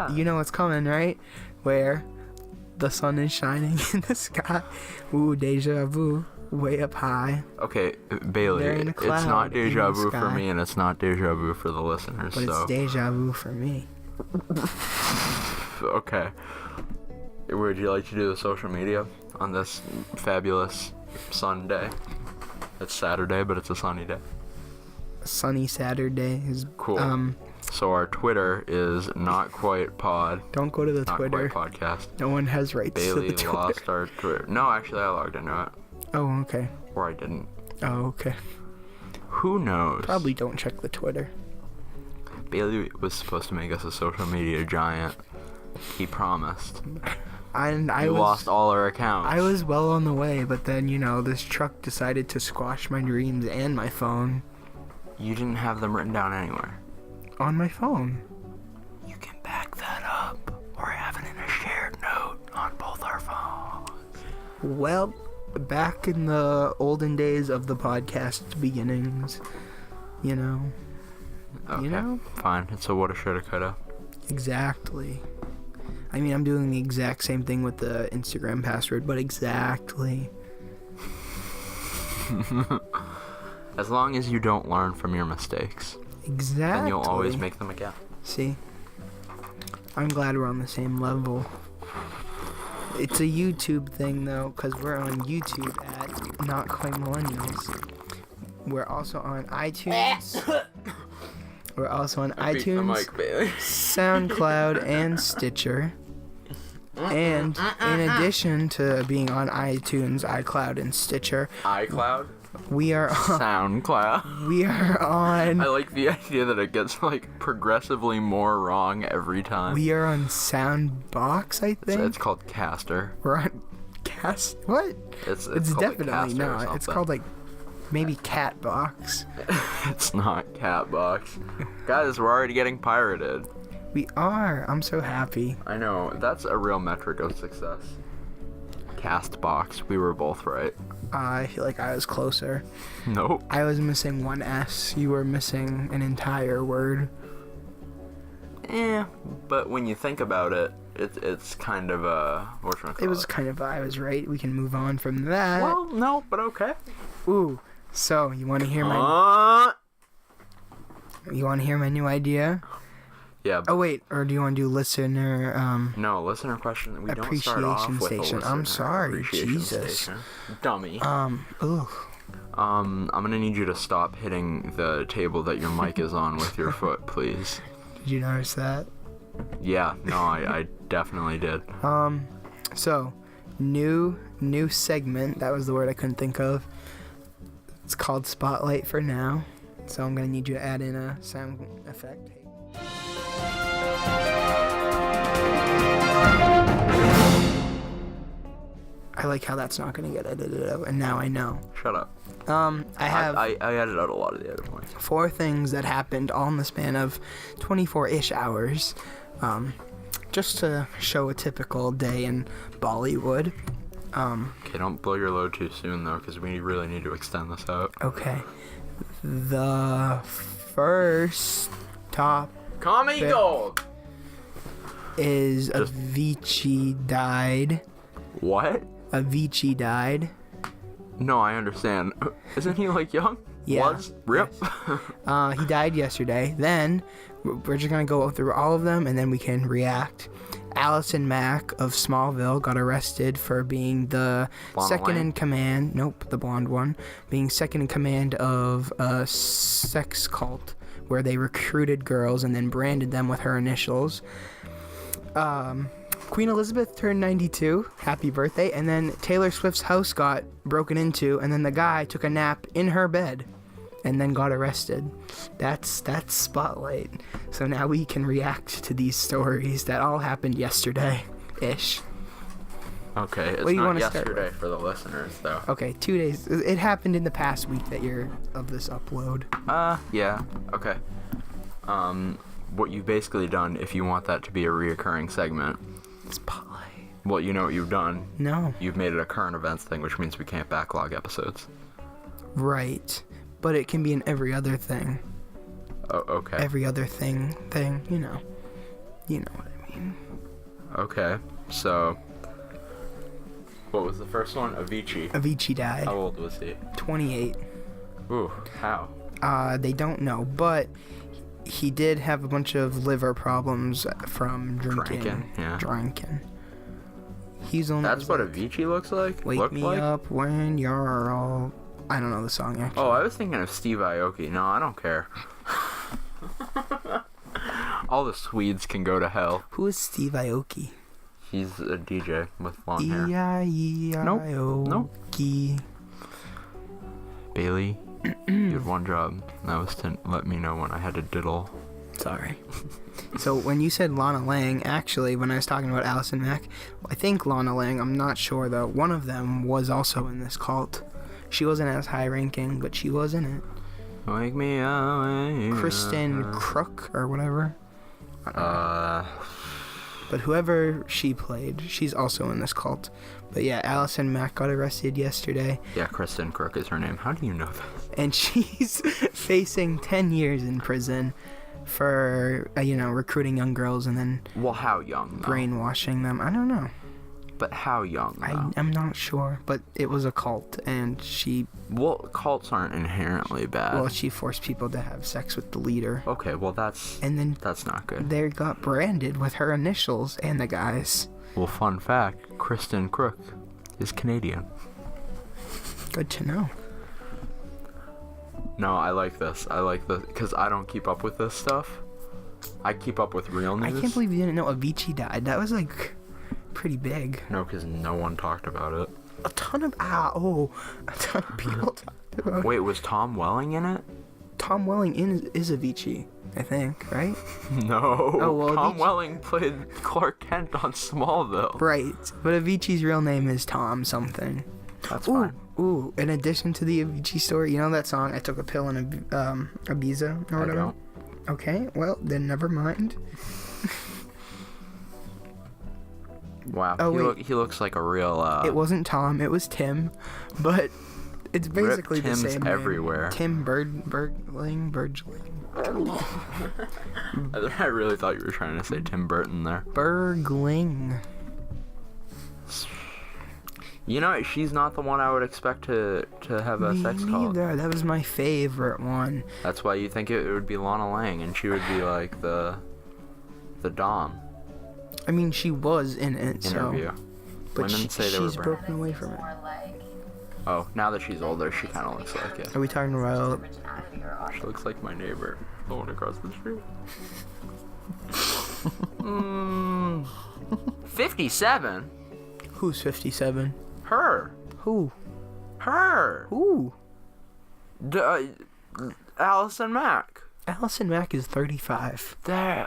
Yeah. You know what's coming, right? Where the sun is shining in the sky. Ooh, deja vu. Way up high. Okay, Bailey, There ain't a it's cloud not in deja the vu for sky. me, and it's not deja vu for the listeners, But so... it's deja vu for me. Okay. Would you like to do the social media on this fabulous Sunday? It's Saturday, but it's a sunny day. Sunny Saturday is Cool. So our Twitter is not quite pod. Don't go to the Not Twitter. quite podcast. No one has rights Bailey to the Twitter. lost our Twitter. No, actually, I logged into it. Oh, okay. Or I didn't. Oh, okay. Who knows? Probably don't check the Twitter. Bailey was supposed to make us a social media giant. He promised. I lost all our accounts. I was well on the way, but then, this truck decided to squash my dreams and my phone. You didn't have them written down anywhere. On my phone. You can back that up. Or have it in a shared note on both our phones. Well, back in the olden days of the podcast beginnings, Okay, fine. It's a woulda, shoulda, coulda. Exactly. I mean, I'm doing the exact same thing with the Instagram password, but exactly. As long as you don't learn from your mistakes, Exactly. then you'll always make them again. See? I'm glad we're on the same level. It's a YouTube thing, though, because we're on YouTube at Not Quite Millennials. We're also on iTunes. We're also on iTunes, Bailey. SoundCloud, and Stitcher. And in addition to being on iTunes, iCloud, and Stitcher, iCloud? we are on, SoundCloud. we are on I like the idea that it gets progressively more wrong every time. we are on Soundbox, I think. It's called Caster. We're on Cast. What? It's It's called definitely Caster or not. It's something. called maybe Catbox. It's not Catbox. Guys, we're already getting pirated. We are. I'm so happy. I know, that's a real metric of success. Castbox, we were both right. I feel like I was closer. Nope. I was missing one S. You were missing an entire word. But when you think about it, it's kind of a... It was kind of, I was right. We can move on from that. Well, no, but okay. Ooh. So, you want to hear my new idea? Yeah. Oh, wait. Or do you want to do listener, No, listener question. We don't start off appreciation with station. a listener I'm sorry. appreciation Jesus. station. Dummy. Ooh. I'm gonna need you to stop hitting the table that your mic is on with your foot, please. Did you notice that? Yeah, no, I definitely did. So, new segment. That was the word I couldn't think of. It's called Spotlight for now. So I'm gonna need you to add in a sound effect. I like how that's not gonna get edited out, and now I know. Shut up. I have I edited out a lot of the other points. 4 things that happened all in the span of 24-ish hours. Just to show a typical day in Bollywood. Okay, don't blow your load too soon, though, because we really need to extend this out. Okay. The first top Kami Gold! is Avicii died. What? Avicii died. No, I understand. Isn't he, young? Yeah. Was? Rip? Yes. He died yesterday. Then, we're just going to go through all of them, and then we can react. Allison Mack of Smallville got arrested for being the Blonde second one? in command. Nope, the blonde one. Being second in command of a sex cult where they recruited girls and then branded them with her initials. Queen Elizabeth turned 92. Happy birthday. And then Taylor Swift's house got broken into, and then the guy took a nap in her bed and then got arrested. That's Spotlight. So now we can react to these stories that all happened yesterday-ish. Okay, it's What do you not wanna start yesterday for the listeners, though. Okay, 2 days. It happened in the past week that you're of this upload. Yeah, okay. What you've basically done, if you want that to be a reoccurring segment... Spotlight. Well, you know what you've done. No. You've made it a current events thing, which means we can't backlog episodes. Right. But it can be in every other thing. Oh, okay. Every other thing. You know what I mean. 16. Okay, so what was the first one? Avicii. Avicii died. How old was he? 28. Ooh, how? They don't know, but he did have a bunch of liver problems from drinking. Drinking. He's only. That's what Avicii looks like? Wake me up when you're all. I don't know the song actually. Oh, I was thinking of Steve Aoki. No, I don't care. All the Swedes can go to hell. Who is Steve Aoki? He's a DJ with long hair. Nope. Bailey, you had one job. That was to let me know when I had to diddle. Sorry. So when you said Lana Lang, actually, when I was talking about Allison Mack, I think Lana Lang, I'm not sure though, one of them was also in this cult. She wasn't as high ranking, but she was in it. Wake me up. Kristen Crook or whatever. But whoever she played, she's also in this cult. But yeah, Allison Mack got arrested yesterday. Yeah, Kristen Crook is her name. How do you know that? And she's facing 10 years in prison for, recruiting young girls and then... Well, how young, though? Brainwashing them. I don't know. But how young, though? I'm not sure, but it was a cult, and she... Well, cults aren't inherently bad. Well, she forced people to have sex with the leader. Okay, well, that's not good. They got branded with her initials and the guys. Well, fun fact, Kristen Crook is Canadian. Good to know. No, I like this, because I don't keep up with this stuff. I keep up with real news. I can't believe you didn't know Avicii died. That was, pretty big. No, because no one talked about it. A ton of people talked about it. Wait, was Tom Welling in it? Tom Welling is Avicii, I think, right? No. Oh, well, Tom Welling played Clark Kent on Smallville. Right, but Avicii's real name is Tom something. That's fine. Ooh, in addition to the Avicii story, you know that song, I Took a Pill in Ibiza or whatever? I don't. Okay, well, then never mind. Wow, he looks like a real, It wasn't Tom, it was Tim, but it's basically the same name. Everywhere. Tim Bergling. I really thought you were trying to say Tim Burton there. Bergling. You know, she's not the one I would expect to have a sex call. Neither. That was my favorite one. That's why you think it would be Lana Lang, and she would be like the dom. I mean, she was in it, Interview. so... But Women say they were she's broken away from it. Oh, now that she's older, she kind of looks like it. Are we talking about... She looks like my neighbor, the one across the street. 57? Who's 57? Her. Who? Her. Who? Allison Mack. Allison Mack is 35.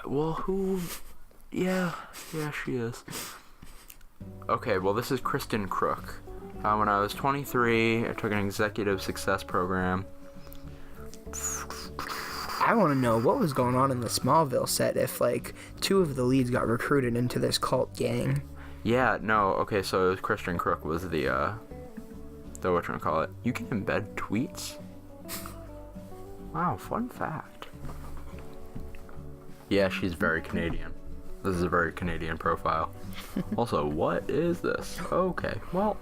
Who? Yeah, she is. Okay, well, this is Kristen Crook. When I was 23, I took an executive success program. I want to know what was going on in the Smallville set if, two of the leads got recruited into this cult gang. Yeah, no, okay, so Kristen Crook was the whatchamacallit. You can embed tweets? Wow, fun fact. Yeah, she's very Canadian. This is a very Canadian profile. Also, what is this? Okay, well...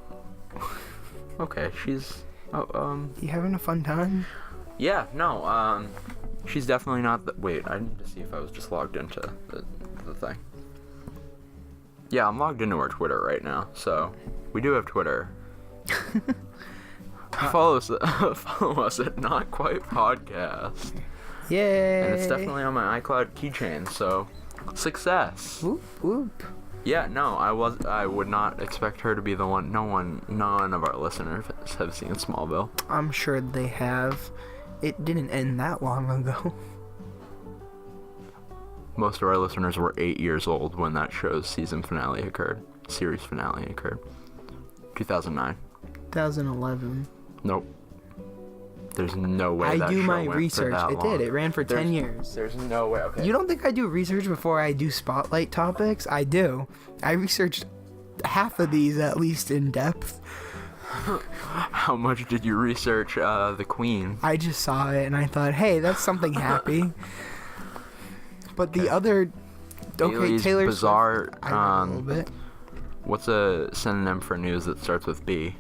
Okay, she's... You having a fun time? Yeah, no, she's definitely not wait, I need to see if I was just logged into the thing. Yeah, I'm logged into her Twitter right now, so... We do have Twitter. Follow us at Not Quite Podcast. Yay! And it's definitely on my iCloud keychain, so... Success. Whoop whoop. Yeah, no, I would not expect her to be the one. None of our listeners have seen Smallville. I'm sure they have. It didn't end that long ago. Most of our listeners were 8 years old when that show's series finale occurred. 2009. 2011. Nope. There's no way I that do show my went for research. that It long. did. It ran for 10 years. There's no way. Okay. You don't think I do research before I do spotlight topics? I do. I researched half of these at least in depth. How much did you research the Queen? I just saw it and I thought, hey, that's something happy. But the other Okay, Bailey's Taylor bizarre. Swift. I read a little bit. What's a synonym for news that starts with B?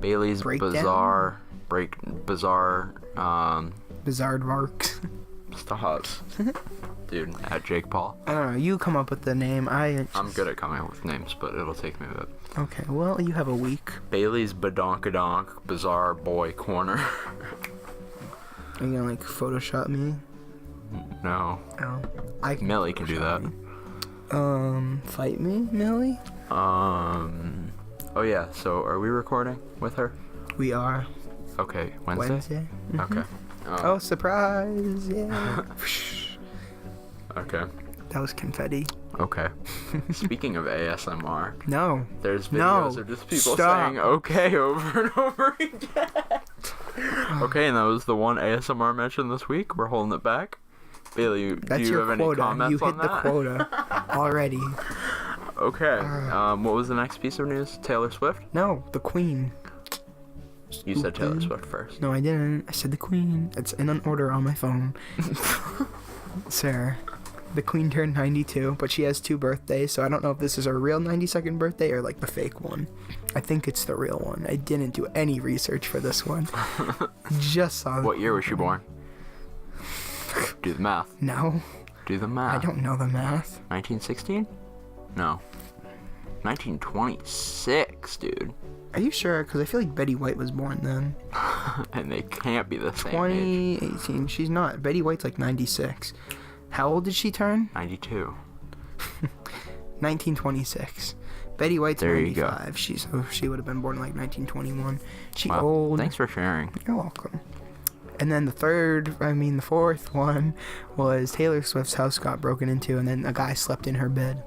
Bailey's Breakdown? bizarre. Bizarre marks. Stop, dude. At Jake Paul. I don't know. You come up with the name. I'm good at coming up with names, but it'll take me a bit. Okay. Well, you have a week. Bailey's badonkadonk bizarre boy corner. Are you gonna like Photoshop me? No. Oh. Millie can do that. Fight me, Millie? Oh yeah, so are we recording with her? We are. Okay, Wednesday? Mhm. Okay. Oh, surprise! Yeah. Okay. That was confetti. Okay. Speaking of ASMR, No. there's videos of just people saying okay over and over again. Okay, and that was the one ASMR mention this week. We're holding it back. Bailey, That's do you your have quota. any comments You on hit the that? quota already. Okay. What was the next piece of news? Taylor Swift? No, the Queen. You said Taylor Stupid. Swift first. No, I didn't. I said the Queen. It's in an order on my phone. Sir, the Queen turned 92, but she has 2 birthdays, so I don't know if this is her real 92nd birthday or like the fake one. I think it's the real one. I didn't do any research for this one. Just saw. What year was she born? Do the math. No, Do the I math. don't know the math. 1916? No. 1926, dude. Are you sure? Because I feel like Betty White was born then. And they can't be the same age. 2018. She's not. Betty White's like 96. How old did she turn? 92. 1926. Betty White's There you go. 95. She would have been born in like 1921. She Wow. old. Thanks for sharing. You're welcome. And then the fourth one was Taylor Swift's house got broken into, and then a guy slept in her bed.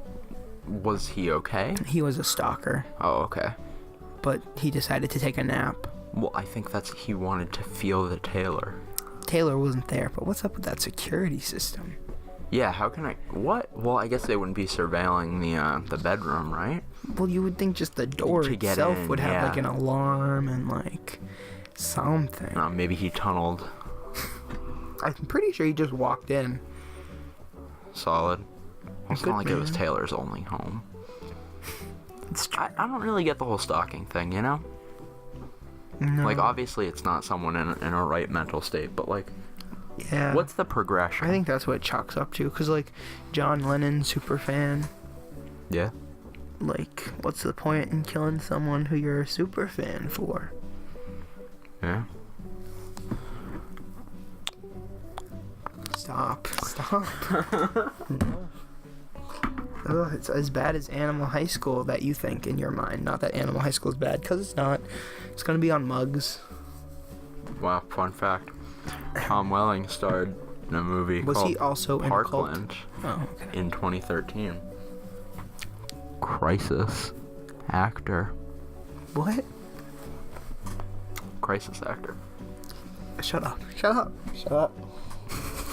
Was he okay? He was a stalker, Oh, okay. but he decided to take a nap. Well, I think he wanted to feel the Taylor. Taylor wasn't there, but what's up with that security system? Yeah, how can I... What? Well, I guess they wouldn't be surveilling the bedroom, right? Well, you would think just the door To get itself in, would have yeah. like an alarm and like something. Maybe he tunneled. I'm pretty sure he just walked in. Solid. It's Good not like it was man. Taylor's only home. I don't really get the whole stalking thing, you know? No. Like, obviously it's not someone in a right mental state, but like, Yeah. what's the progression? I think that's what it chalks up to, because like John Lennon, super fan. Yeah. Like, what's the point in killing someone who you're a super fan for? Yeah. Stop. No. Ugh, it's as bad as Animal High School that you think in your mind. Not that Animal High School is bad, because it's not. It's gonna be on mugs. Wow, fun fact. Tom Welling starred in a movie Was called he also in Parkland a cult? Oh, okay. in 2013. Crisis actor. What? Crisis actor. Shut up. Shut up. Shut up.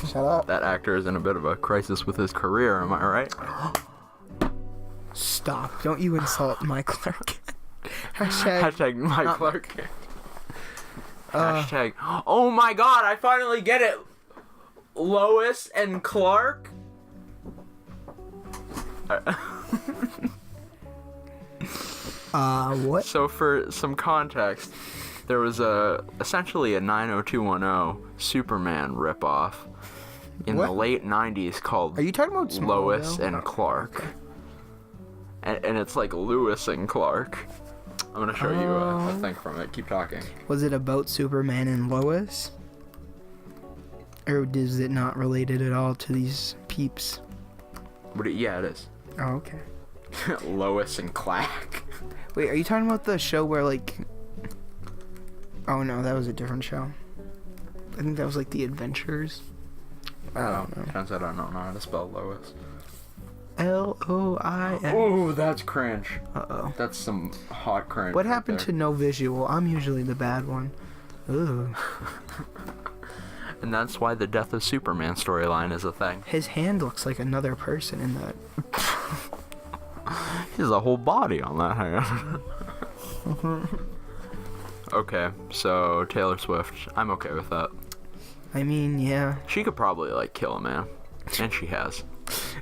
Shut up. That actor is in a bit of a crisis with his career, am I right? Stop. Don't you insult my Clark. Hashtag my not- Clark. Hashtag, oh my god, I finally get it! Lois and Clark? What? So for some context, there was essentially a 90210 Superman ripoff in the What? late 90s called Are you talking about Lois Smallville? and Clark. And it's like Lewis and Clark. I'm gonna show you a thing from it. Keep talking. Was it about Superman and Lois? Or is it not related at all to these peeps? Yeah, it is. Oh, okay. Lois and Clark. Wait, are you talking about the show where, like... Oh, no, that was a different show. I think that was, like, The Adventures. I don't know. Turns out I don't know how to spell Lois. L-O-I-S. Ooh, that's cringe. Uh-oh. That's some hot cringe. What right happened there. to no visual? I'm usually the bad one. Ooh. And that's why the Death of Superman storyline is a thing. His hand looks like another person in that. He has a whole body on that hand. Okay, so Taylor Swift. I'm okay with that. I mean, yeah. She could probably, like, kill a man. And she has.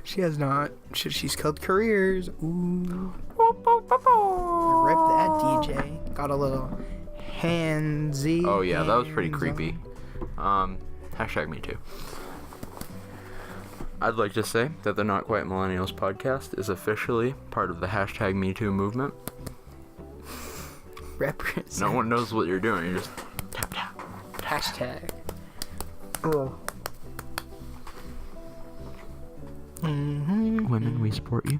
She has not. She's killed careers. Ooh. Rip that DJ. Got a little handsy. Oh yeah, that was pretty hands creepy. Hashtag me too. I'd like to say that the Not Quite Millennials podcast is officially part of the hashtag Me Too movement. Represent. No one knows what you're doing. You're just tap tap. Hashtag. Oh. Women, we support you.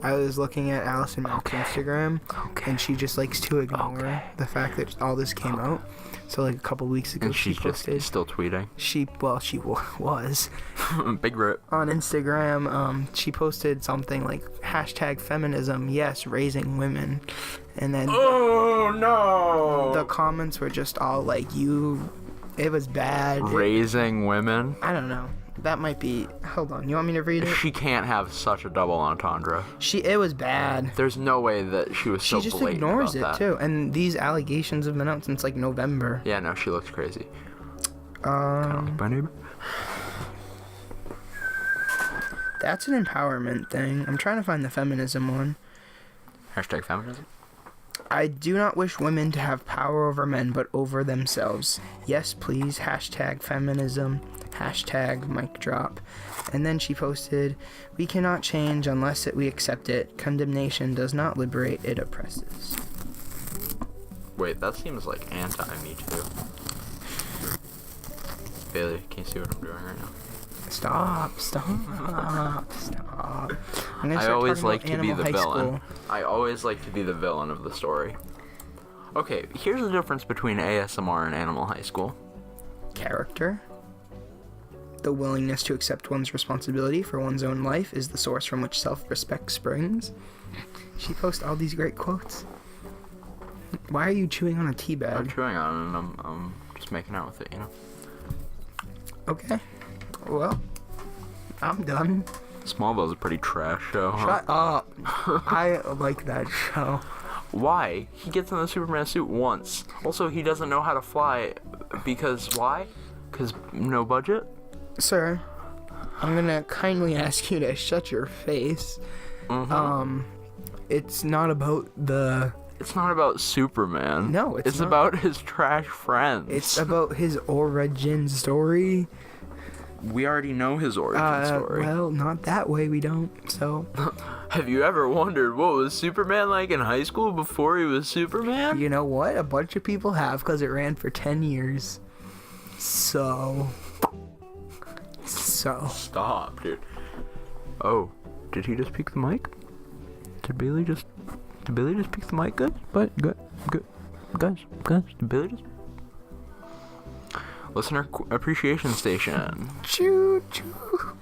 I was looking at Allison Mack's Instagram, and she just likes to ignore the fact that all this came out. So like a couple weeks ago, And she she's posted. just still tweeting. She was Big rip. on Instagram. She posted something like hashtag feminism, yes, raising women, and then Oh no! the comments were just all like it was bad. Raising women. I don't know. That might be. Hold on. You want me to read it? She can't have such a double entendre. It was bad. There's no way that she was so She just blatant ignores it about that. too. And these allegations have been out since like November. Yeah, no, she looks crazy. Kind of like my neighbor. That's an empowerment thing. I'm trying to find the feminism one. Hashtag feminism. I do not wish women to have power over men, but over themselves. Yes, please. Hashtag feminism. Hashtag mic drop. And then she posted, we cannot change unless we accept it. Condemnation does not liberate, it oppresses. Wait, that seems like anti-Me Too. Bailey, can you see what I'm doing right now? Stop. I'm gonna I start always talking like about to be Animal the High villain. School. I always like to be the villain of the story. Okay, here's the difference between ASMR and Animal High School. Character. The willingness to accept one's responsibility for one's own life is the source from which self-respect springs. She posts all these great quotes. Why are you chewing on a tea I'm bag? chewing on it and I'm just making out with it, you know? Okay. Well, I'm done. Smallville's a pretty trash show, huh? Shut up. I like that show. Why? He gets in the Superman suit once. Also, he doesn't know how to fly because why? Because no budget? Sir, I'm gonna kindly ask you to shut your face. Mm-hmm. It's not about the... It's not about Superman. No, it's not. about his trash friends. It's about his origin story. We already know his origin story. Well, not that way, we don't, so... Have you ever wondered what was Superman like in high school before he was Superman? You know what? A bunch of people have, because it ran for 10 years. So... Stop, dude. Oh, did he just peek the mic? Did Bailey just peek the mic? Good. Guys, did Bailey just... Listener appreciation station. Choo choo.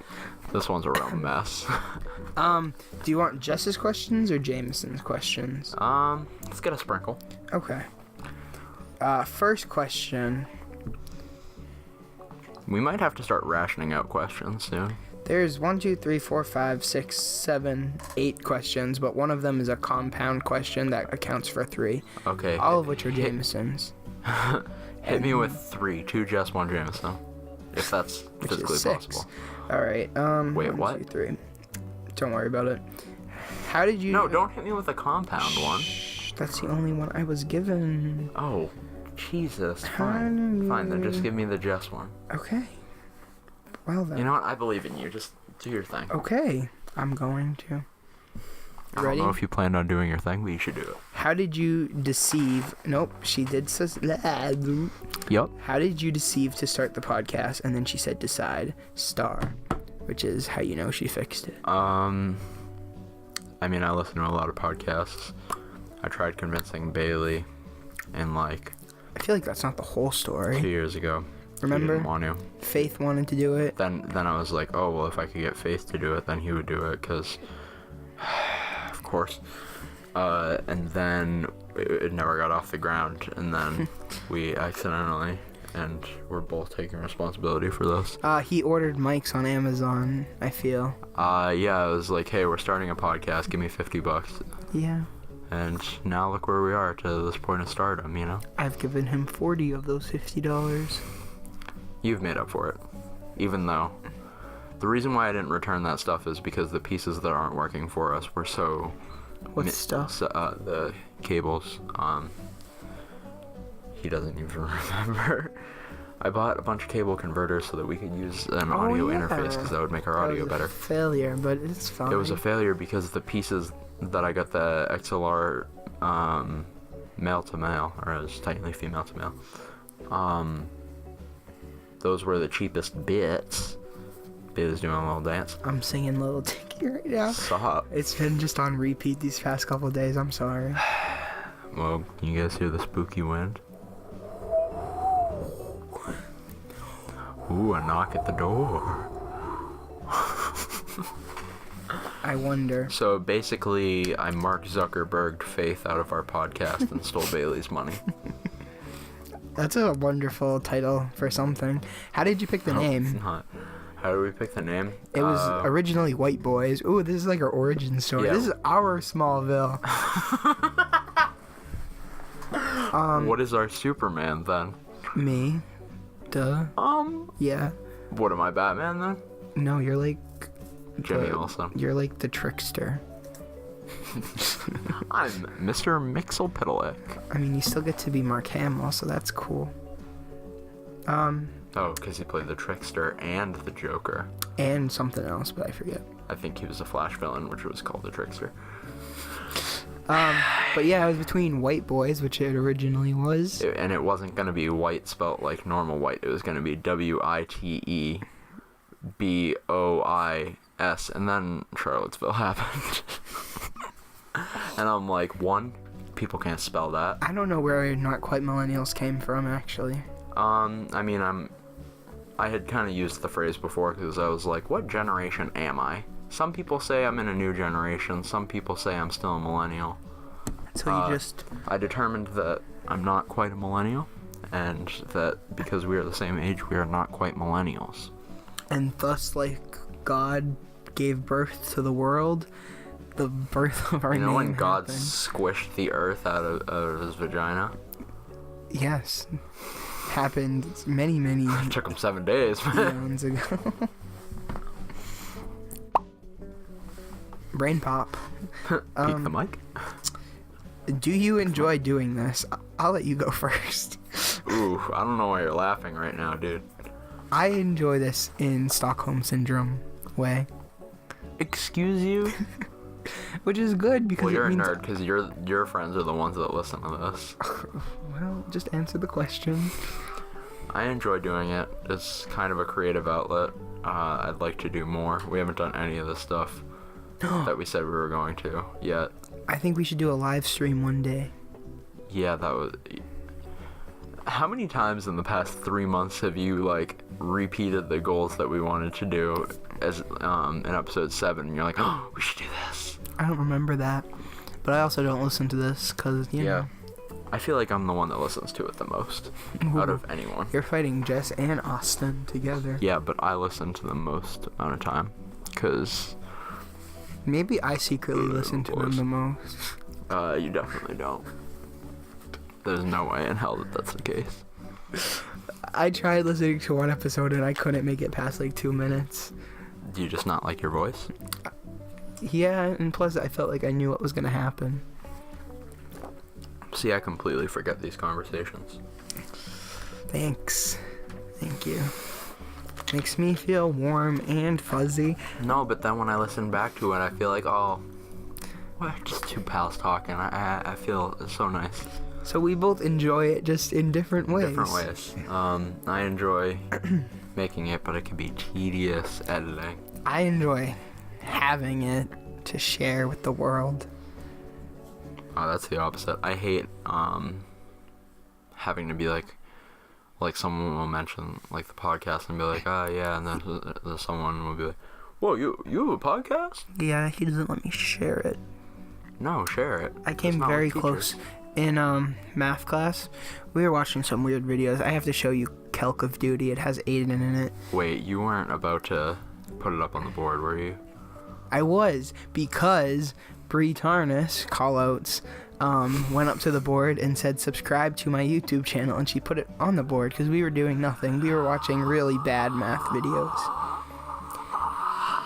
This one's a real mess. Do you want Jess's questions or Jameson's questions? Let's get a sprinkle. Okay. First question. We might have to start rationing out questions soon. There's 1, 2, 3, 4, 5, 6, 7, 8 questions, but one of them is a compound question that accounts for 3. Okay. All of which are Jameson's. Hit me with 3. 2 Jess, 1 Jameson. If that's Which physically is 6. possible. Alright, Wait, 1, what? 2, 3. Don't worry about it. How did you... No, don't hit me with a compound one. Shh, that's the only one I was given. Oh, Jesus. How Fine. do Fine, then you- just give me the Jess one. Okay. Well then. You know what? I believe in you. Just do your thing. Okay, I'm going to. I don't Ready? know if you planned on doing your thing, but you should do it. How did you deceive... Nope, she did... Yup. How did you deceive to start the podcast? And then she said decide, star, which is how you know she fixed it. I mean, I listen to a lot of podcasts. I tried convincing Bailey in like I feel like that's not the whole 2 story. years ago. Remember? He didn't want to. Faith wanted to do it. Then I was like, oh, well, if I could get Faith to do it, then he would do it, because, of course. And then it never got off the ground, and then we accidentally, and we're both taking responsibility for this. He ordered mics on Amazon, I feel. Yeah, I was like, hey, we're starting a podcast, give me $50. Yeah. And now look where we are to this point of stardom, you know? I've given him 40 of those $50. You've made up for it. Even though The reason why I didn't return that stuff is because the pieces that aren't working for us were so... What stuff? So, the cables. He doesn't even remember. I bought a bunch of cable converters so that we could use an audio interface because that would make our audio better. Failure, but it's fine. It was a failure because the pieces that I got, the XLR male to male, or it was technically female to male, those were the cheapest bits. Bit is doing a little dance. I'm singing Little Dicky right now. Stop. It's been just on repeat these past couple of days. I'm sorry. Well, can you guys hear the spooky wind? Ooh, a knock at the door. I wonder. So basically, I Mark Zuckerberg'd Faith out of our podcast and stole Bailey's money. That's a wonderful title for something. How did you pick the name? Not. How did we pick the name? It was originally White Boys. Ooh, this is like our origin story. Yeah. This is our Smallville. What is our Superman then? Me. Duh. Yeah. What am I, Batman then? No, you're like... Jimmy Olsen. You're like the trickster. I'm Mr. Mixelpidalick. I mean, you still get to be Mark Hamill, so that's cool. Oh, because he played the trickster and the Joker. And something else, but I forget. I think he was a Flash villain, which was called the Trickster. But yeah, it was between White Boys, which it originally was. And it wasn't going to be white spelt like normal white. It was going to be WITEBOIS. And then Charlottesville happened. And I'm like, one, people can't spell that. I don't know where Not Quite Millennials came from, actually. I mean, I had kind of used the phrase before because I was like, what generation am I? Some people say I'm in a new generation. Some people say I'm still a millennial. So you just... I determined that I'm not quite a millennial, and that because we are the same age, we are not quite millennials. And thus, like, God gave birth to the world, the birth of our name. You know when God happened. squished the earth out of his vagina? Yes. Happened many It took him 7 days. eons ago. Brain pop. Peek the mic. Do you enjoy doing this? I'll let you go first. Ooh, I don't know why you're laughing right now, dude. I enjoy this in Stockholm Syndrome way. Excuse you? Which is good because Well, you're it a means... nerd because your friends are the ones that listen to this. Well, just answer the question. I enjoy doing it. It's kind of a creative outlet. I'd like to do more. We haven't done any of the stuff that we said we were going to yet. I think we should do a live stream one day. Yeah, that was... How many times in the past 3 months have you, like, repeated the goals that we wanted to do as in episode 7, and you're like, oh, we should do this. I don't remember that. But I also don't listen to this, because, you know. I feel like I'm the one that listens to it the most out of anyone. You're fighting Jess and Austin together. Yeah, but I listen to the most amount of time, because... Maybe I secretly listen to them the most. You definitely don't. There's no way in hell that that's the case. I tried listening to one episode and I couldn't make it past like 2 minutes. Do you just not like your voice? Yeah, and plus I felt like I knew what was going to happen. See, I completely forget these conversations. Thanks. Thank you. Makes me feel warm and fuzzy. No, but then when I listen back to it, I feel like, oh, we're just two pals talking. I feel so nice. So we both enjoy it, just in different ways. Different ways. I enjoy making it, but it can be tedious editing. I enjoy having it to share with the world. Oh, that's the opposite. I hate having to be like someone will mention like the podcast and be like, oh yeah, and then someone will be like, whoa, you have a podcast? Yeah, he doesn't let me share it. No, share it. I came very close. In math class, we were watching some weird videos. I have to show you Calc of Duty. It has Aiden in it. Wait, you weren't about to put it up on the board, were you? I was, because Bree Tarnas, callouts, went up to the board and said, subscribe to my YouTube channel, and she put it on the board because we were doing nothing. We were watching really bad math videos.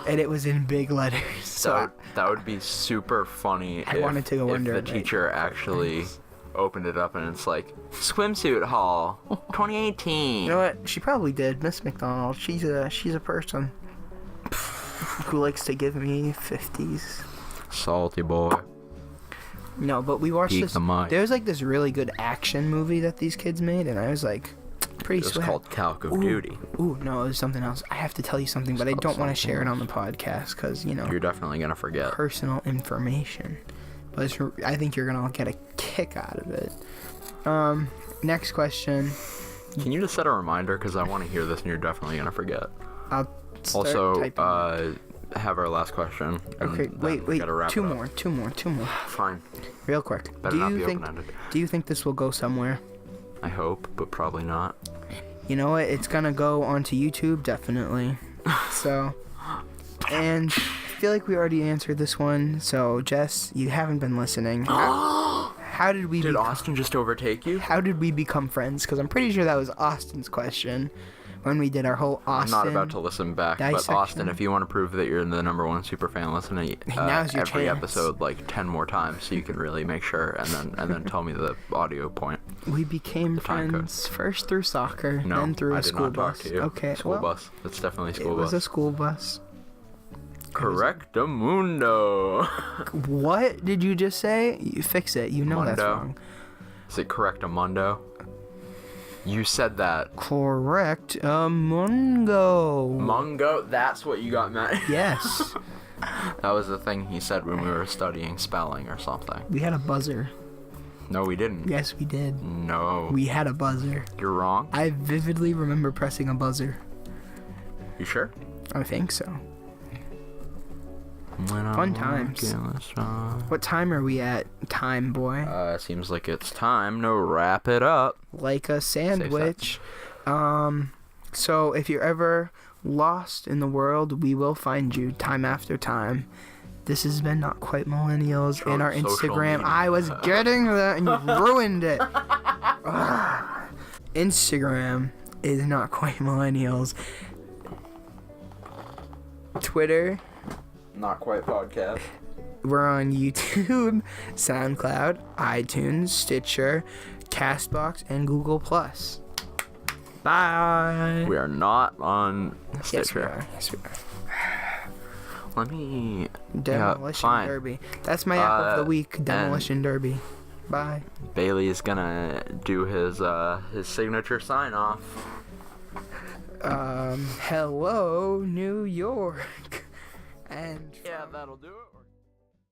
and it was in big letters. So that would be super funny. I wanted to go if under the it, right? teacher actually opened it up and it's like swimsuit haul 2018. you know what? She probably did. Miss McDonald. She's a person who likes to give me 50s. Salty boy. No, but we watched Peak this. the mic. There's like this really good action movie that these kids made, and I was like, pretty It was swag. called Calic of Duty. Ooh, no, it was something else. I have to tell you something, but I don't want to share it on the podcast because, You're definitely gonna forget. personal information. But I think you're gonna get a kick out of it. Next question. Can you just set a reminder, because I want to hear this and you're definitely gonna forget. I'll start Also, typing. have our last question. and Okay, then wait, we gotta wrap two it up. more, Fine. real quick. Better not be open-ended. Do you think this will go somewhere? I hope, but probably not. You know what? It's gonna go onto YouTube, definitely. So, and I feel like we already answered this one. So, Jess, you haven't been listening. How did we? Did Austin just overtake you? How did we become friends? Because I'm pretty sure that was Austin's question when we did our whole Austin. I'm not about to listen back, but dissection. Austin, if you want to prove that you're the #1 super fan, listen to Now's your every chance. episode like 10 more times, so you can really make sure, and then tell me the audio point. We became time code. friends first through soccer, No, then through I a did school not bus. talk to you. Okay, School well, bus. It's definitely it school was bus. a school bus. Correctamundo. What did you just say? You fix it. You know that's Mundo. wrong. Is it correctamundo? You said that. Correct. Mungo. Mungo? That's what you got mad. Yes. That was the thing he said when we were studying spelling or something. We had a buzzer. No, we didn't. Yes, we did. No. We had a buzzer. You're wrong. I vividly remember pressing a buzzer. You sure? I think so. Fun Fun times. What time are we at? Time, boy. Seems like it's time to wrap it up. Like a sandwich. So if you're ever lost in the world, we will find you time after time. This has been Not Quite Millennials in our Social Instagram. media. I was getting that and you ruined it. Instagram is Not Quite Millennials. Twitter, Not Quite podcast. we're on YouTube, SoundCloud, iTunes, Stitcher, Castbox, and Google+. Bye. We are not on Yes, we Stitcher. are. Yes, we are. Let me. Demolition fine. Derby. That's my app of the week. Demolition Derby. Bye. Bailey's gonna do his signature sign off. Hello, New York. And Yeah, that'll do it.